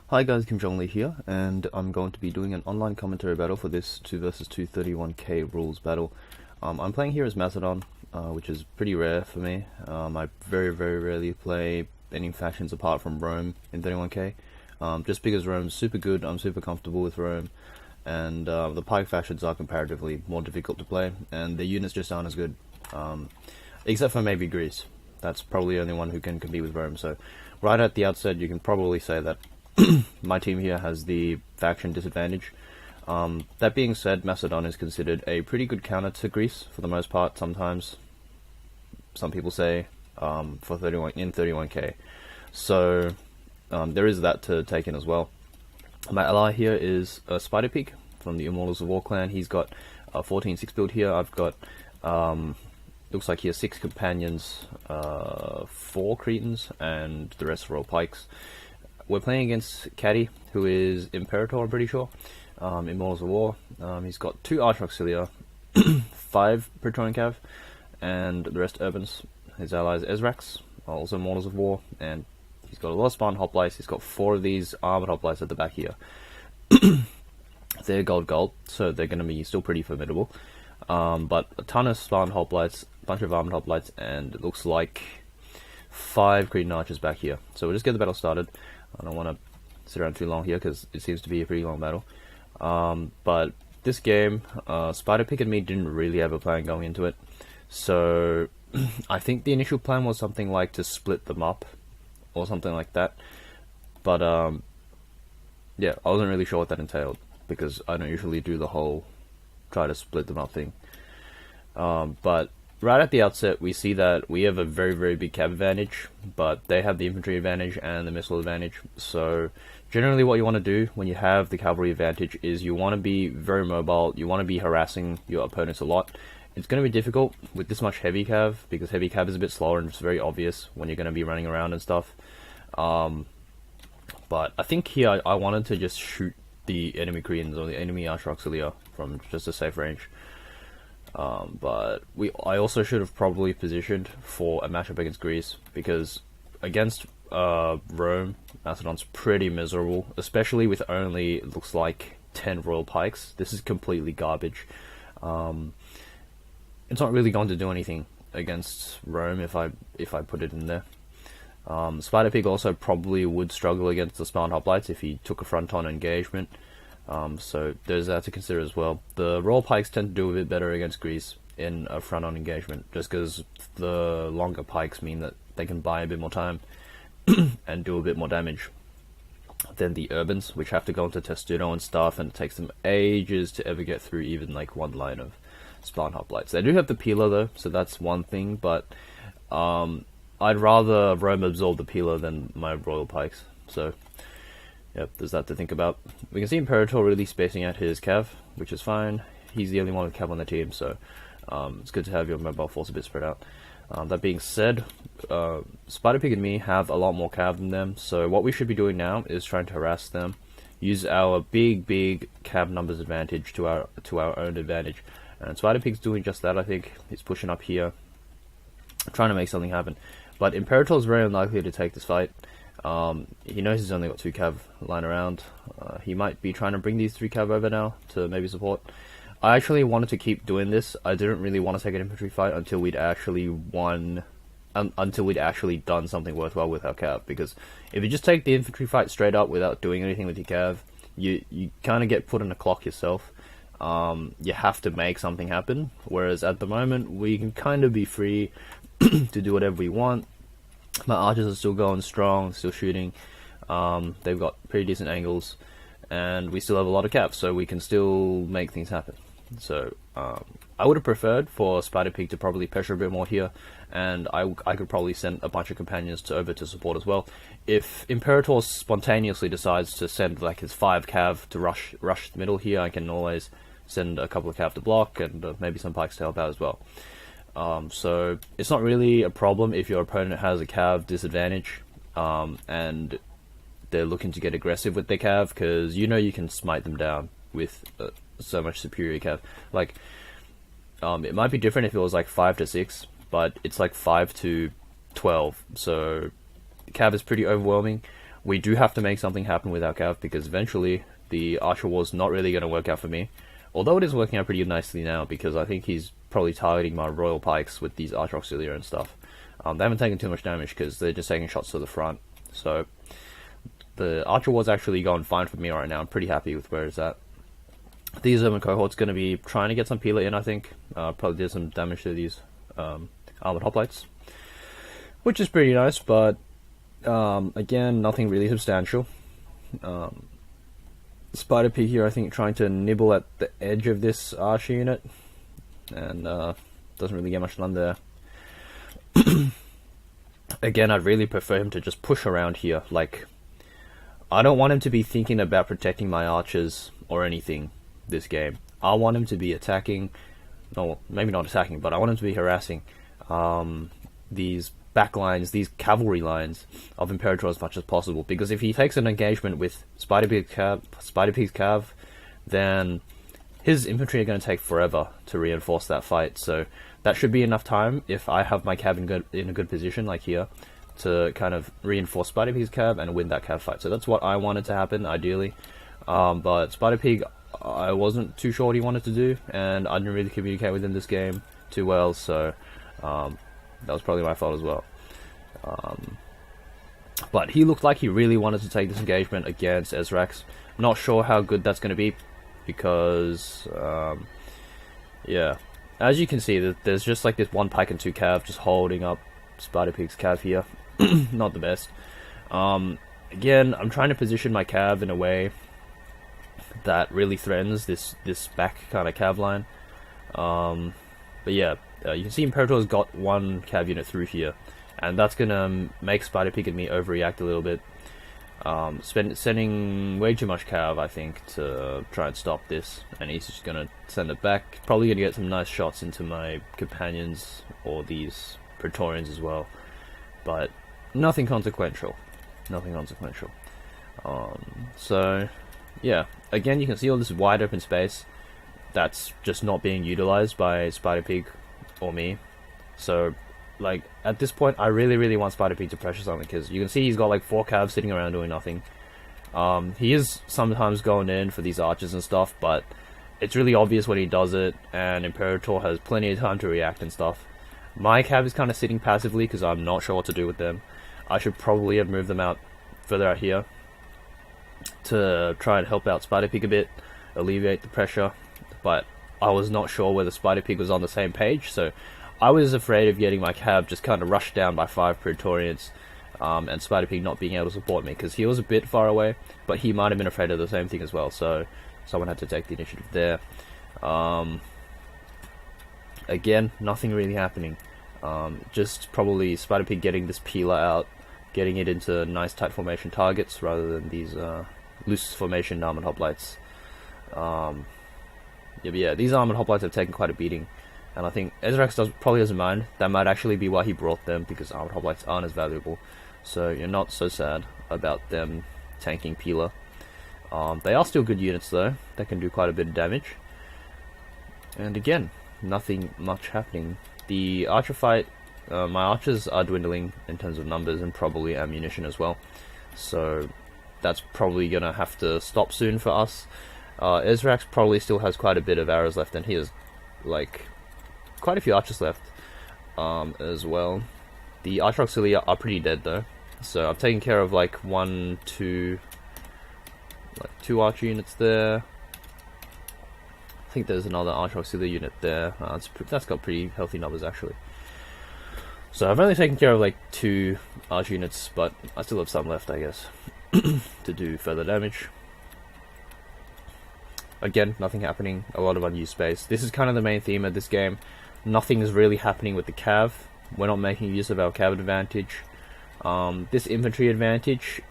Hi guys, JongLi here, and I'm going to be doing an online commentary battle for this 2 versus 2 31k rules battle. I'm playing here as Macedon, which is pretty rare for me. I very rarely play any factions apart from Rome in 31k, just because Rome's super good. I'm super comfortable with Rome, and the Pike factions are comparatively more difficult to play, and the units just aren't as good, except for maybe Greece. That's probably the only one who can compete with Rome, so right at the outset you can probably say that my team here has the faction disadvantage. That being said, Macedon is considered a pretty good counter to Greece for the most part. Sometimes, some people say, for 31k. So there is that to take in as well. My ally here is Spider Pig from the Immortals of War clan. He's got a 14-6 build here. I've got looks like he has 6 companions, 4 Cretans, and the rest are all pikes. We're playing against Cattie, who is Imperator, I'm pretty sure, Immortals of War. He's got 2 Arch Auxilia, 5 Praetorian Cav, and the rest Urbans. His allies Exrax, also Immortals of War, and he's got a lot of Spartan Hoplites. He's got 4 of these Armored Hoplites at the back here. They're gold, so they're going to be still pretty formidable. But a ton of Spartan Hoplites, a bunch of Armored Hoplites, and it looks like 5 Cretan Archers back here. So we'll just get the battle started. I don't want to sit around too long here because it seems to be a pretty long battle. But this game, Spider Pig and me didn't really have a plan going into it. So I think the initial plan was something like to split them up or something like that. But yeah, I wasn't really sure what that entailed because I don't usually do the whole try to split them up thing. But right at the outset, we see that we have a very big cav advantage, but they have the infantry advantage and the missile advantage. So generally what you want to do when you have the cavalry advantage is you want to be very mobile, you want to be harassing your opponents a lot. It's going to be difficult with this much heavy cav, because heavy cav is a bit slower and it's very obvious when you're going to be running around and stuff. But I think here I wanted to just shoot the enemy Cretans or the enemy Arch Auxilia from just a safe range. But I also should have probably positioned for a matchup against Greece, because against Rome, Macedon's pretty miserable, especially with only, it looks like, 10 Royal Pikes. This is completely garbage. It's not really going to do anything against Rome if I put it in there. Spider Pig also probably would struggle against the Spartan Hoplites if he took a front-on engagement. So there's that to consider as well. The Royal Pikes tend to do a bit better against Greece in a front-on engagement, just because the longer pikes mean that they can buy a bit more time and do a bit more damage than the Urbans, which have to go into Testudo and stuff, and it takes them ages to ever get through even like one line of Spartan Hoplites. They do have the Peeler though, so that's one thing, but I'd rather Rome absorb the Peeler than my Royal Pikes, so yep, there's that to think about. We can see Imperator really spacing out his cav, which is fine. He's the only one with cav on the team, so it's good to have your mobile force a bit spread out. That being said, Spider Pig and me have a lot more cav than them, so what we should be doing now is trying to harass them, use our big cav numbers advantage to our own advantage. And Spider Pig's doing just that, I think. He's pushing up here, trying to make something happen. But Imperator is very unlikely to take this fight. He knows he's only got 2 cav lying around. He might be trying to bring these 3 cav over now to maybe support. I actually wanted to keep doing this. I didn't really want to take an infantry fight until we'd actually won, until we'd actually done something worthwhile with our cav. Because if you just take the infantry fight straight up without doing anything with your cav, you kind of get put in a clock yourself. You have to make something happen. Whereas at the moment, we can kind of be free to do whatever we want. My archers are still going strong, still shooting. They've got pretty decent angles, and we still have a lot of cav, so we can still make things happen. So I would have preferred for Spider Pig to probably pressure a bit more here, and I could probably send a bunch of companions over to support as well. If Imperator spontaneously decides to send like his 5 cav to rush the middle here, I can always send a couple of cav to block, and maybe some pikes to help out as well. So it's not really a problem if your opponent has a cav disadvantage, and they're looking to get aggressive with their cav, because you know you can smite them down with so much superior cav. Like, it might be different if it was like 5 to 6, but it's like 5 to 12, so cav is pretty overwhelming. we do have to make something happen with our cav, because eventually the Archer War's not really going to work out for me. Although it is working out pretty nicely now, because I think he's probably targeting my Royal Pikes with these Archer Auxilia and stuff. They haven't taken too much damage because they're just taking shots to the front. So the Archer War's actually going fine for me right now. I'm pretty happy with where it's at. These Urban Cohort's going to be trying to get some Peeler in, I think. Probably did some damage to these Armored Hoplites, which is pretty nice, but again, nothing really substantial. Spider Pig here, I think, trying to nibble at the edge of this Archer unit, and doesn't really get much done there. Again, I'd really prefer him to just push around here. Like, I don't want him to be thinking about protecting my archers or anything this game. I want him to be attacking, no, maybe not attacking, but I want him to be harassing these back lines, these cavalry lines of Imperator as much as possible. Because if he takes an engagement with Spider Pig's cav, then his infantry are going to take forever to reinforce that fight. So that should be enough time, if I have my cav in a good position, like here, to kind of reinforce Spider Pig's cav and win that cav fight. So that's what I wanted to happen, ideally. But Spider Pig, I wasn't too sure what he wanted to do, and I didn't really communicate with him this game too well, so that was probably my fault as well. But he looked like he really wanted to take this engagement against Exrax. Not sure how good that's going to be, because yeah, as you can see, there's just like this one pike and two cav just holding up Spider Pig's cav here. Not the best. Again, I'm trying to position my cav in a way that really threatens this back kind of cav line. But yeah, you can see Imperator's got one cav unit through here, and that's gonna make Spider Pig and me overreact a little bit. Sending way too much cav, I think, to try and stop this, and he's just gonna send it back. Probably gonna get some nice shots into my companions or these Praetorians as well, but nothing consequential. Nothing consequential. So yeah, again, you can see all this wide open space that's just not being utilized by Spider Pig or me. So, like, at this point, I really want Spider Pig to pressure something, because you can see he's got like 4 calves sitting around doing nothing. He is sometimes going in for these archers and stuff, but it's really obvious when he does it, and Imperator has plenty of time to react and stuff. My cav is kind of sitting passively because I'm not sure what to do with them. I should probably have moved them out further out here to try and help out Spider Pig a bit, alleviate the pressure, but I was not sure whether Spider Pig was on the same page, so I was afraid of getting my cav just kind of rushed down by 5 Praetorians, and Spider Pig not being able to support me, because he was a bit far away, but he might have been afraid of the same thing as well, so someone had to take the initiative there. Again, nothing really happening. Just probably Spider Pig getting this peeler out, getting it into nice tight formation targets rather than these loose formation armored hoplites. Yeah, these armored hoplites have taken quite a beating, and I think Exrax probably doesn't mind. That might actually be why he brought them, because armored hoplites aren't as valuable. So you're not so sad about them tanking peeler. They are still good units though. They can do quite a bit of damage. And again, nothing much happening. The archer fight, my archers are dwindling in terms of numbers and probably ammunition as well, so that's probably gonna have to stop soon for us. Exrax probably still has quite a bit of arrows left, and he has like quite a few archers left as well. The Archer Auxilia are pretty dead though, so I've taken care of like 2 archer units there. I think there's another Archer Auxilia unit there. That's got pretty healthy numbers actually. So I've only taken care of like 2 archer units, but I still have some left, I guess, to do further damage. Again, nothing happening, a lot of unused space. This is kind of the main theme of this game. Nothing is really happening with the cav. We're not making use of our cav advantage. This infantry advantage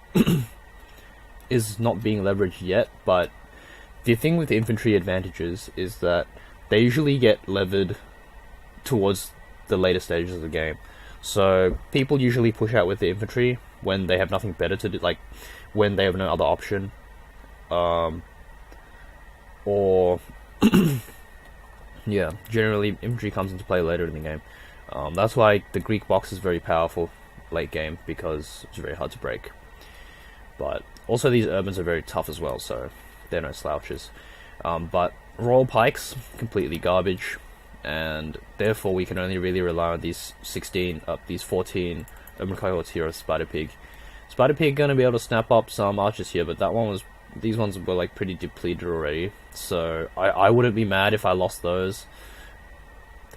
is not being leveraged yet, but the thing with infantry advantages is that they usually get levered towards the later stages of the game. So people usually push out with the infantry when they have nothing better to do, like when they have no other option. Or yeah, generally infantry comes into play later in the game. That's why the Greek box is very powerful late game, because it's very hard to break. But also these urbans are very tough as well, so they're no slouches. But Royal Pikes, completely garbage, and therefore we can only really rely on these 14 urban cohorts here of Spider Pig. Spider Pig gonna be able to snap up some archers here, but these ones were like pretty depleted already, so I wouldn't be mad if I lost those.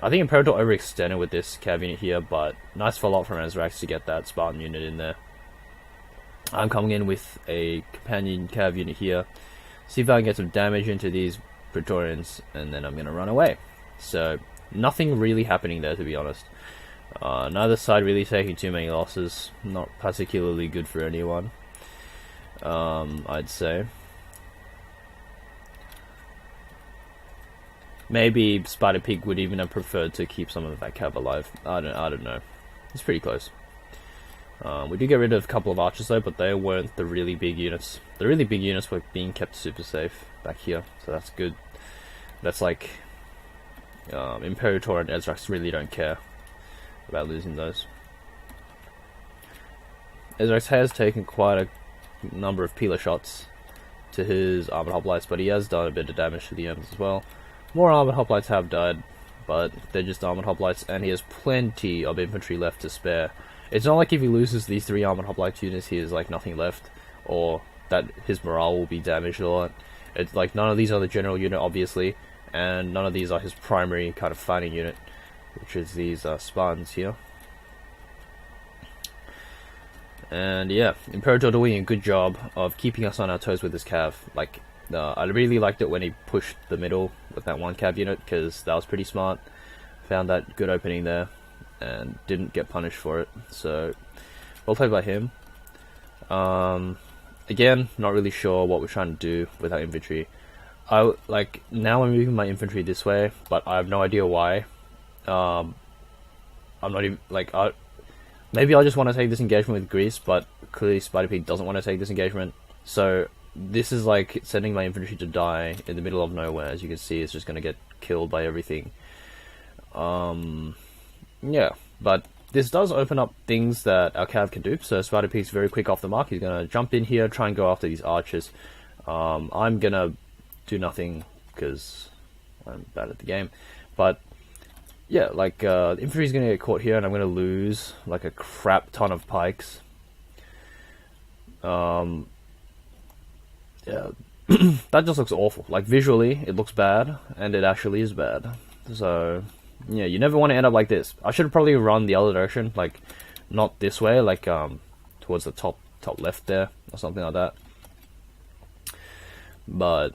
I think Imperator overextended with this cav unit here, but nice follow-up from Exrax to get that Spartan unit in there. I'm coming in with a companion cav unit here, see if I can get some damage into these Praetorians, and then I'm going to run away. So, nothing really happening there, to be honest. Neither side really taking too many losses, not particularly good for anyone, I'd say. Maybe Spider Pig would even have preferred to keep some of that cav alive. I don't know. It's pretty close. We did get rid of a couple of archers though, but they weren't the really big units. The really big units were being kept super safe back here, so that's good. That's like Imperator and Exrax really don't care about losing those. Exrax has taken quite a number of peeler shots to his armored hoplites, but he has done a bit of damage to the ends as well. More armored hoplites have died, but they're just armored hoplites, and he has plenty of infantry left to spare. It's not like if he loses these 3 armored hoplite units, he has like nothing left, or that his morale will be damaged a lot. It's like none of these are the general unit, obviously, and none of these are his primary kind of fighting unit, which is these Spartans here. And yeah, Imperator doing a good job of keeping us on our toes with this cav. Like, I really liked it when he pushed the middle with that one cav unit, because that was pretty smart. Found that good opening there, and didn't get punished for it. So, well played by him. Again, not really sure what we're trying to do with our infantry. Now I'm moving my infantry this way, but I have no idea why. I'm not even maybe I just want to take this engagement with Greece, but clearly Spider Pig doesn't want to take this engagement. So this is like sending my infantry to die in the middle of nowhere. As you can see, it's just going to get killed by everything. Yeah, but this does open up things that our cav can do. So Spider Pig's very quick off the mark. He's going to jump in here, try and go after these archers. I'm going to do nothing because I'm bad at the game. But yeah, like infantry's going to get caught here, and I'm going to lose like a crap ton of pikes. Yeah, that just looks awful. Like visually, it looks bad, and it actually is bad. So yeah, you never want to end up like this. I should have probably run the other direction, like not this way, like towards the top left there or something like that. But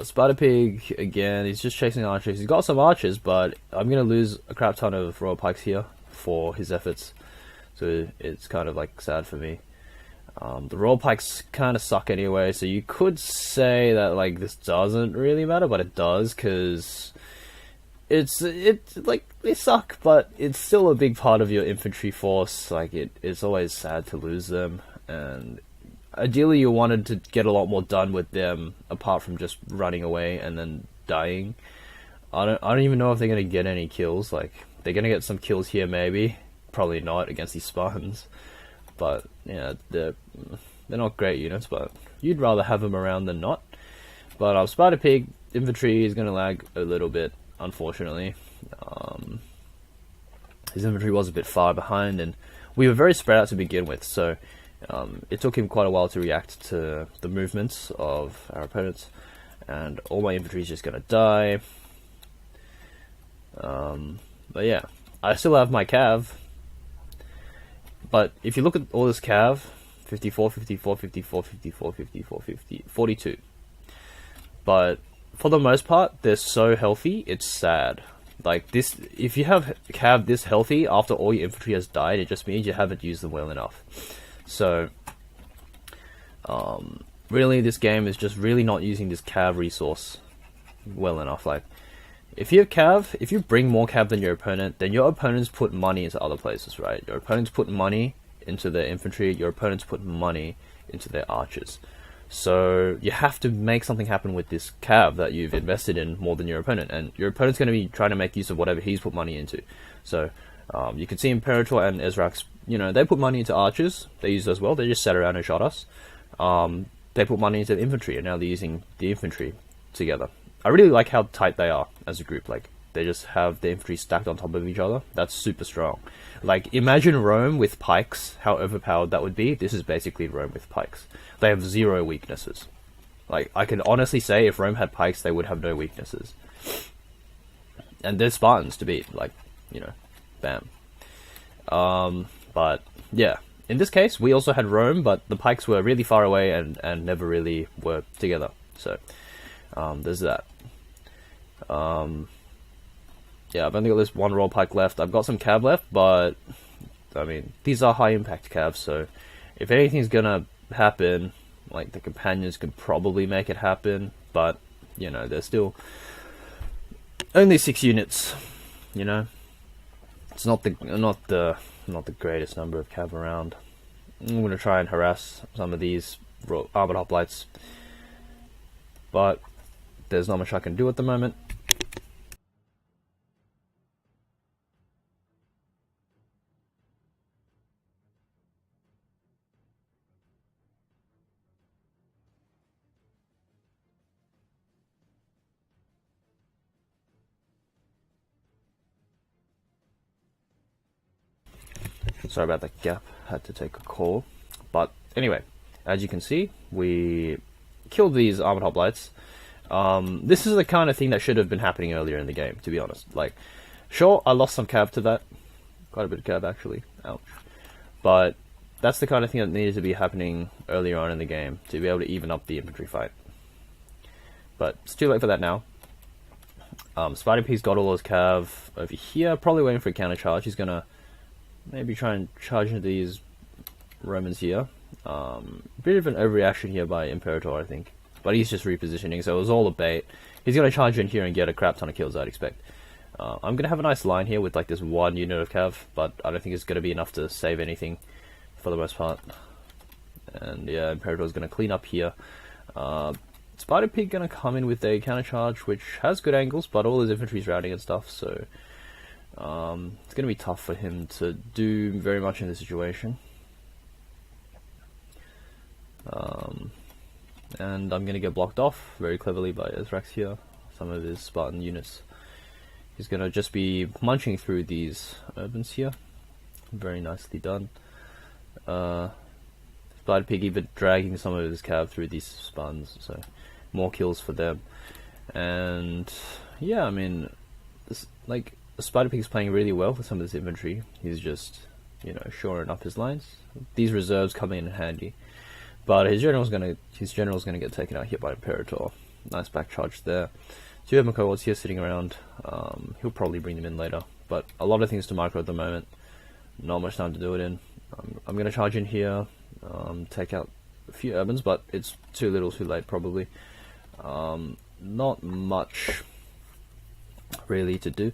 Spider Pig again, he's just chasing archers. He's got some archers, but I'm gonna lose a crap ton of royal pikes here for his efforts. So it's kind of like sad for me. The royal pikes kind of suck anyway, so you could say that like this doesn't really matter, but it does, because it's like they suck, but it's still a big part of your infantry force. Like it's always sad to lose them, and ideally you wanted to get a lot more done with them apart from just running away and then dying. I don't even know if they're gonna get any kills. Like they're gonna get some kills here, maybe, probably not against these Spartans. But yeah, they're not great units, but you'd rather have them around than not. But Spider Pig infantry is going to lag a little bit, unfortunately. His infantry was a bit far behind, and we were very spread out to begin with, so it took him quite a while to react to the movements of our opponents, and all my infantry is just going to die. But yeah, I still have my cav. But if you look at all this cav, 54, 54, 54, 54, 54, 50, 42. But for the most part, they're so healthy, it's sad. Like this, if you have cav this healthy after all your infantry has died, it just means you haven't used them well enough. So, really this game is just really not using this cav resource well enough. Like, if you have cav, if you bring more cav than your opponent, then your opponents put money into other places, right? Your opponents put money into their infantry, your opponents put money into their archers. So you have to make something happen with this cav that you've invested in more than your opponent, and your opponent's going to be trying to make use of whatever he's put money into. So you can see Imperator and Exrax you know, they put money into archers. They used as well. They just sat around and shot us. They put money into the infantry, and now they're using the infantry together. I really like how tight they are as a group. Like, they just have the infantry stacked on top of each other. That's super strong. Like, imagine Rome with pikes, how overpowered that would be. This is basically Rome with pikes. They have 0 weaknesses. Like, I can honestly say if Rome had pikes, they would have no weaknesses. And they're Spartans to beat. Like, you know, bam. But, yeah. In this case, we also had Rome, but the pikes were really far away and never really were together. So, there's that. Yeah, I've only got this 1 raw pike left. I've got some cav left, but, I mean, these are high impact cavs, so if anything's gonna happen, like, the companions can probably make it happen, but, you know, they're still only 6 units, you know? It's not the greatest number of cav around. I'm gonna try and harass some of these armored hoplites, but there's not much I can do at the moment. Sorry about that gap, had to take a call. But anyway, as you can see, we killed these armored hoplites. This is the kind of thing that should have been happening earlier in the game, to be honest. Like, sure, I lost some cav to that. Quite a bit of cav, actually. Ouch. But that's the kind of thing that needed to be happening earlier on in the game, to be able to even up the infantry fight. But it's too late for that now. Spider P's got all his cav over here, probably waiting for a counter charge. He's gonna maybe try and charge into these Romans here. Bit of an overreaction here by Imperator, I think. But he's just repositioning, so it was all a bait. He's going to charge in here and get a crap ton of kills, I'd expect. I'm going to have a nice line here with like this 1 unit of cav, but I don't think it's going to be enough to save anything for the most part. And yeah, Imperator's going to clean up here. Spider Pig going to come in with a counter charge, which has good angles, but all his infantry's routing and stuff, so it's going to be tough for him to do very much in this situation. And I'm going to get blocked off very cleverly by Exrax here. Some of his Spartan units. He's going to just be munching through these urbans here. Very nicely done. Spider Pig even dragging some of his cav through these Spartans, so more kills for them. And yeah, I mean, this, like, Spider Pig's playing really well with some of this infantry. He's just, you know, shoring up his lines. These reserves come in handy. But his general's gonna get taken out here by Imperator. Nice back charge there. 2 Emma cohorts here sitting around. He'll probably bring them in later. But a lot of things to micro at the moment. Not much time to do it in. I'm gonna charge in here, take out a few urbans, but it's too little too late probably. Not much really to do.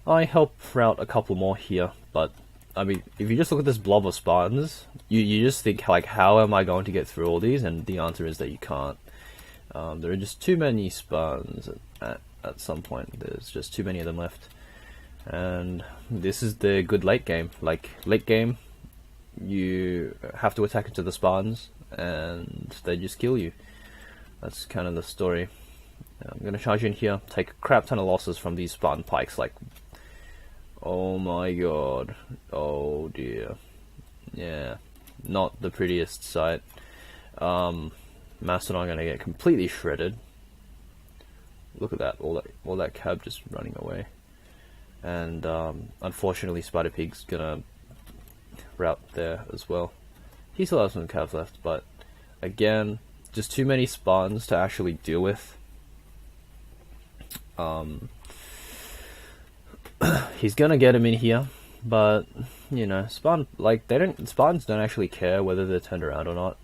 I help route a couple more here, but I mean, if you just look at this blob of Spartans, you just think, like, how am I going to get through all these? And the answer is that you can't. There are just too many Spartans at some point. There's just too many of them left. And this is the good late game. Like, late game, you have to attack into the Spartans, and they just kill you. That's kind of the story. I'm going to charge in here, take a crap ton of losses from these Spartan pikes, like, oh my god, oh dear, yeah, not the prettiest sight. Macedon gonna get completely shredded. Look at that, all that cab just running away. And unfortunately Spider Pig's gonna route there as well. He still has some cabs left, but again, just too many Spartans to actually deal with. He's gonna get him in here, but you know, Spartans don't actually care whether they're turned around or not.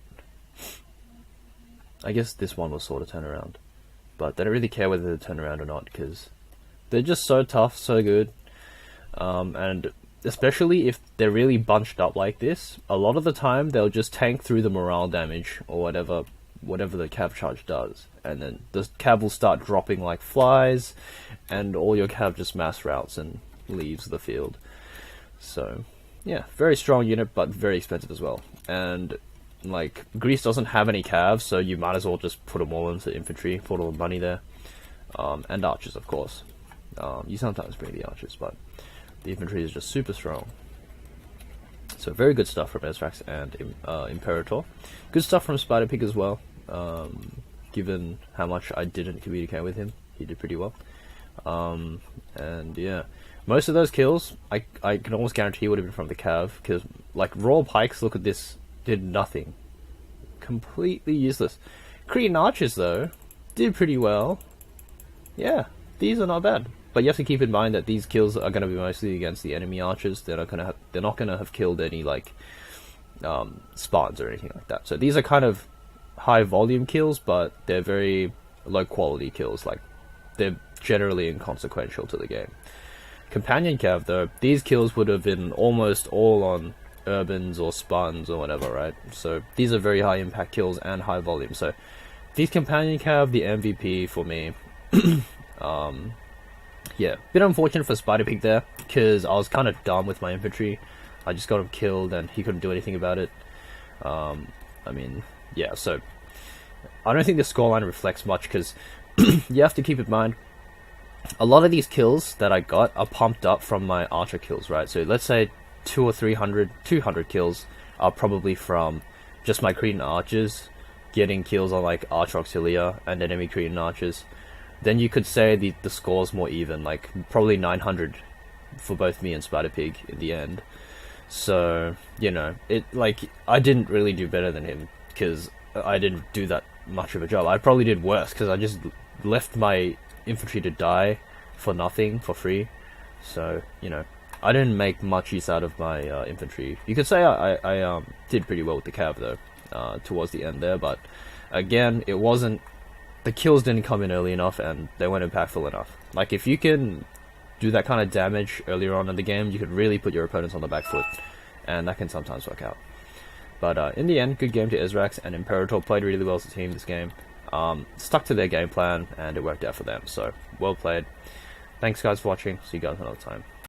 I guess this one was sort of turned around, but they don't really care whether they're turned around or not because they're just so tough, so good. And especially if they're really bunched up like this, a lot of the time they'll just tank through the morale damage or whatever the cav charge does, and then the cav will start dropping like flies, and all your cav just mass routes and leaves the field. So yeah, very strong unit, but very expensive as well. And like Greece doesn't have any calves, so you might as well just put them all into infantry, put all the money there, and archers, of course. You sometimes bring the archers, but the infantry is just super strong. So very good stuff from Exrax and Imperator. Good stuff from Spider Pig as well. Given how much I didn't communicate with him, he did pretty well. And yeah, most of those kills I can almost guarantee would have been from the cav, because like Royal Pikes, look at this, did nothing, completely useless. Cretan Archers though did pretty well. Yeah, these are not bad. But you have to keep in mind that these kills are going to be mostly against the enemy archers. They're not going to have killed any like Spartans or anything like that. So these are kind of high volume kills, but they're very low quality kills. Like they're generally inconsequential to the game. Companion Cav though, these kills would have been almost all on Urbans or Spartans or whatever, right? So these are very high impact kills and high volume. So these Companion Cav, the MVP for me. Yeah, bit unfortunate for Spider Pig there, because I was kind of done with my infantry. I just got him killed and he couldn't do anything about it. I mean, yeah, so I don't think the scoreline reflects much, because you have to keep in mind, a lot of these kills that I got are pumped up from my archer kills, right? So let's say 200 or 200 kills are probably from just my Cretan archers getting kills on like Archer Auxilia and enemy Cretan archers. Then you could say the score's more even, like probably 900 for both me and Spider Pig in the end. So, you know, it like I didn't really do better than him, because I didn't do that much of a job. I probably did worse, because I just left my infantry to die for nothing, for free. So, you know, I didn't make much use out of my infantry. You could say I did pretty well with the cav though, towards the end there, but again, it wasn't. The kills didn't come in early enough, and they weren't impactful enough. Like, if you can do that kind of damage earlier on in the game, you could really put your opponents on the back foot, and that can sometimes work out. But in the end, good game to Exrax, and Imperator played really well as a team this game. Stuck to their game plan, and it worked out for them, so well played. Thanks guys for watching, see you guys another time.